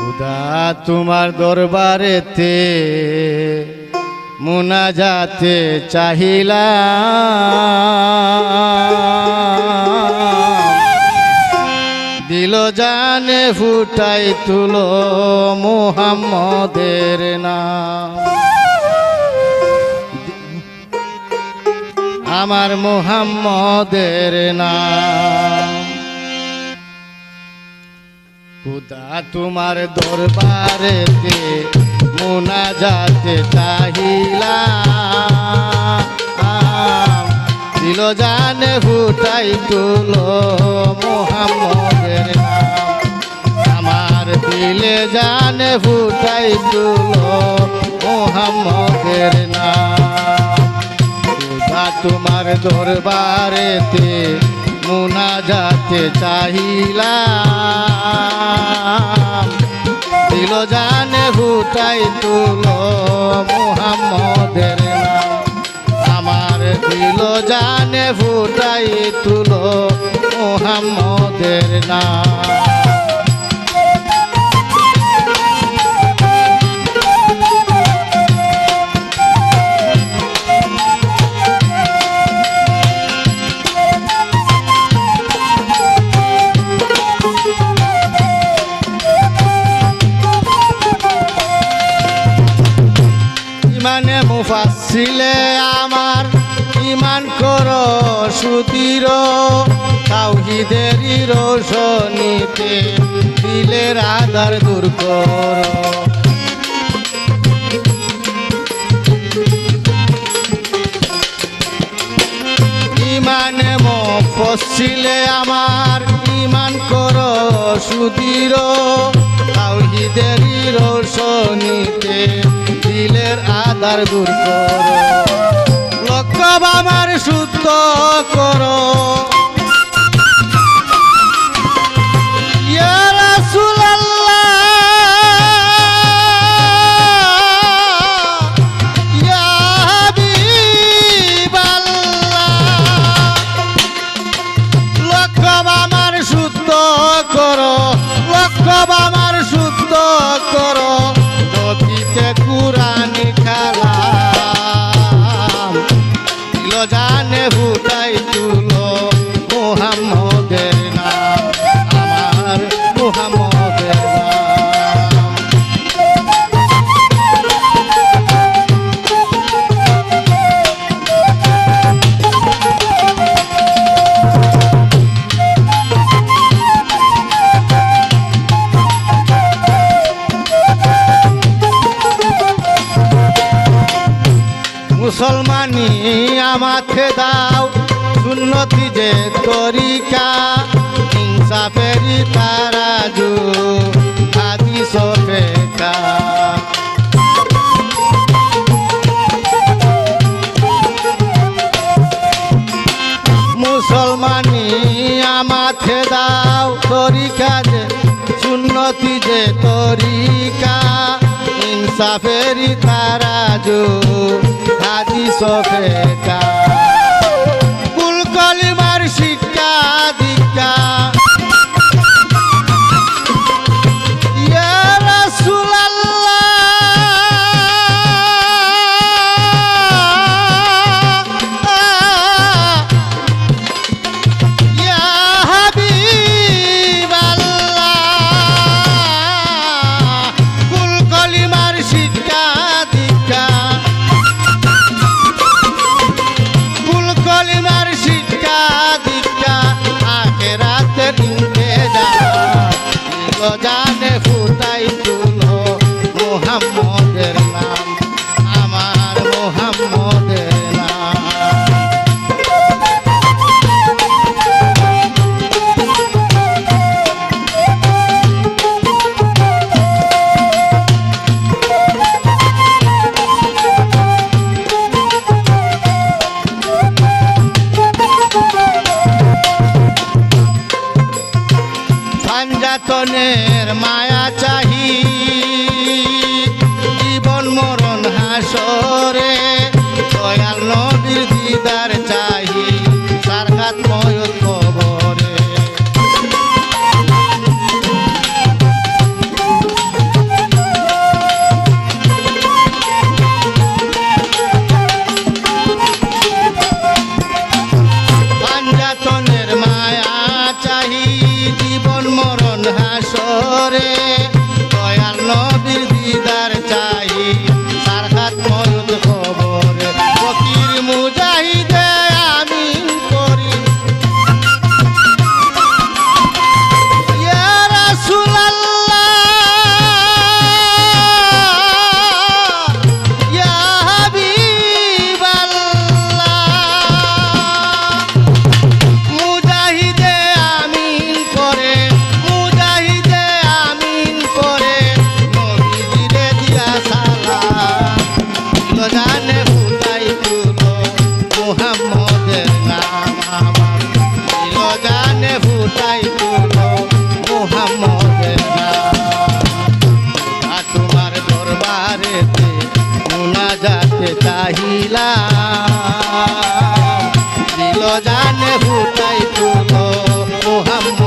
খুদা তোমার দরবারেতে মুনাজাতে চাহিলাম, দিল জানে ফুটাই তুলো মুহাম্মদের নাম। আমার মুহাম্মদের নাম। খুদা তোমার দরবারেতে মুনাজাতে চাহিলাম, দিল জানে ফুটাই তুলো মুহাম্মদের নাম। আমার দিলে জানে ফুটাই তুলো মুহাম্মদের নাম। খুদা তোমার দরবারেতে মুনাজাতে চাহিলাম, দিল জানে ফুটাই তুলো মুহাম্মদের নাম। আমার দিল জানে ফুটাই তুলো মুহাম্মদের নাম। ইমানে মুফাসসিলে আমার ইমান করো সুদৃঢ়, তাওহীদেরই রোশনীতে দিলের আঁধার দূর করো। ইমানে মুফাসসিলে আমার ইমান করো সুদৃঢ়, তাওহীদেরই রোশনীতে দিলের আঁধার দূর করো। লক্ষ্য আমার শুদ্ধ করো, ইয়া রাসূলুল্লাহ, ইয়া হাবিবাল্লাহ। লক্ষ্য আমার শুদ্ধ করো, লক্ষ্য আমার শুদ্ধ করো, নবীতে কুরআন কালাম, দিল জানে ফুটাই তুলো মুহাম্মদের নাম। আমার মুহাম্মদের নাম। মুসলমানি আমাকে দাও সুন্নতি যে তরিকা, ইনসাফেরি তারাজু হাদিস ফিকা। মুসলমানি আমাকে দাও তরিকা যে সুন্নতি যে তরিকা, ইনসাফেরি তারাজু হাদিস ফিকা। কুল কলিমার শিক্ষা দীক্ষা, ইয়া রাসূলুল্লাহ, ইয়া হাবিবাল্লাহ। কুল কলিমার শিক্ষা দীক্ষা, কলিমার শিক্ষা দীক্ষা, আখিরাতের ইন্তেজার, দিল জানে ফুটাই তুলো মুহাম্মদের নাম। আমার মুহাম্মদের নাম। পাঞ্জাতনের মায়া চাহি, জীবন মরণ হাসরে, দয়াল নবীর দিদার চাহি, সারগাত ময়ূর কবরে। হাসরে দয়াল নবীর দিদার চাহি সারহাত ময়ূর খবরে ফকির মুজাহিদে আমিন করি ইয়া রাসূলুল্লাহ ইয়া হাবিবাল্লাহ মুজাহিদে আমিন করে মুজাহিদে আমিন করে নবীজিরে দিয়া সালাম দিল জানে ফুটাই তুলো মুহাম্মদের নাম আমার দিল জানে ফুটাই তুলো মুহাম্মদের নাম তোমার দরবারেতে মুনাজাতে চাহিলাম দিল জানে ফুটাই তুলো মুহাম্মদ